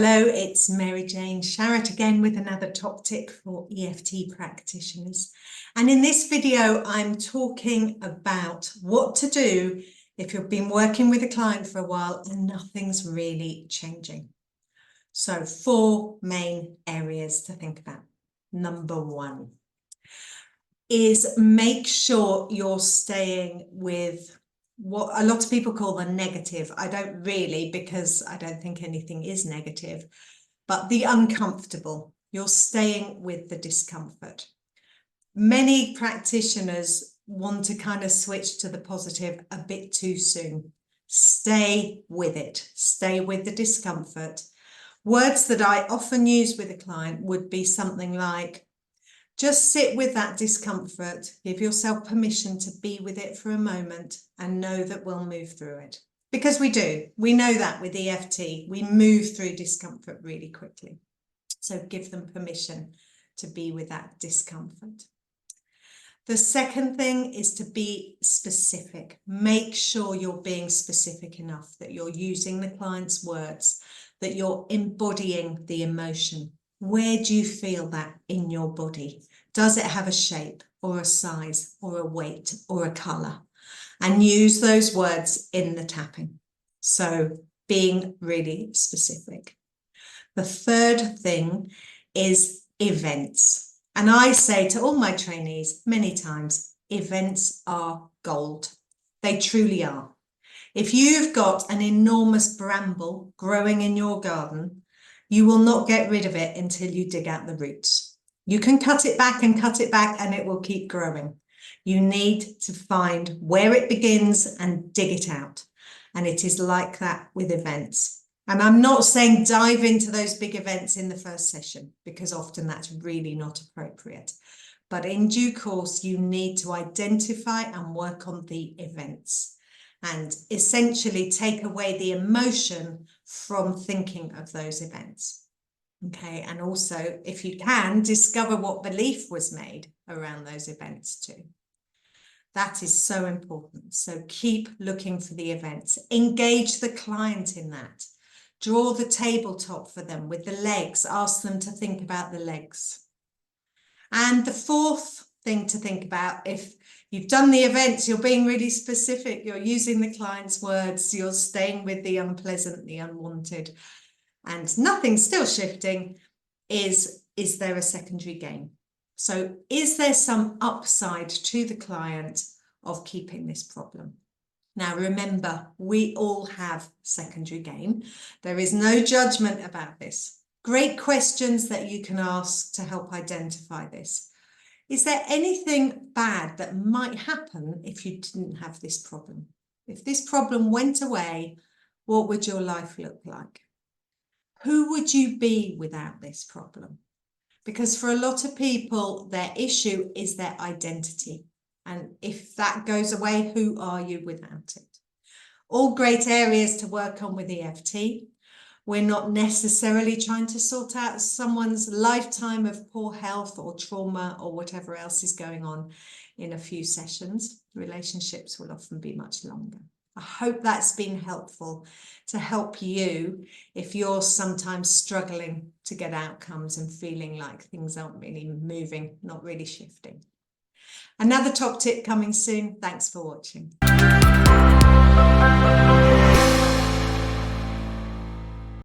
Hello, it's Mary Jane Sharratt again with another top tip for EFT practitioners. And in this video, I'm talking about what to do if you've been working with a client for a while and nothing's really changing. So 4 main areas to think about. Number 1 is make sure you're staying with what a lot of people call the negative. I don't really, because I don't think anything is negative, but the uncomfortable. You're staying with the discomfort. Many practitioners want to kind of switch to the positive a bit too soon. Stay with it. Stay with the discomfort. Words that I often use with a client would be something like, just sit with that discomfort, give yourself permission to be with it for a moment and know that we'll move through it. Because we do. We know that with EFT, we move through discomfort really quickly. So give them permission to be with that discomfort. The second thing is to be specific. Make sure you're being specific enough, that you're using the client's words, that you're embodying the emotion. Where do you feel that in your body? Does it have a shape or a size or a weight or a colour? And use those words in the tapping. So being really specific. The third thing is events. And I say to all my trainees many times, events are gold. They truly are. If you've got an enormous bramble growing in your garden, you will not get rid of it until you dig out the roots. You can cut it back and it will keep growing. You need to find where it begins and dig it out. And it is like that with events. And I'm not saying dive into those big events in the first session, because often that's really not appropriate. But in due course, you need to identify and work on the events and essentially take away the emotion from thinking of those events. Okay, and also, if you can, discover what belief was made around those events too. That is so important. So keep looking for the events. Engage the client in that. Draw the tabletop for them with the legs. Ask them to think about the legs. And the fourth thing to think about, if you've done the events, you're being really specific, you're using the client's words, you're staying with the unpleasant, the unwanted, and nothing's still shifting, is there a secondary gain? So is there some upside to the client of keeping this problem? Now, remember, we all have secondary gain. There is no judgment about this. Great questions that you can ask to help identify this. Is there anything bad that might happen if you didn't have this problem? If this problem went away, what would your life look like? Who would you be without this problem? Because for a lot of people, their issue is their identity. And if that goes away, who are you without it? All great areas to work on with EFT. We're not necessarily trying to sort out someone's lifetime of poor health or trauma or whatever else is going on in a few sessions. Relationships will often be much longer. I hope that's been helpful to help you if you're sometimes struggling to get outcomes and feeling like things aren't really moving, not really shifting. Another top tip coming soon. Thanks for watching.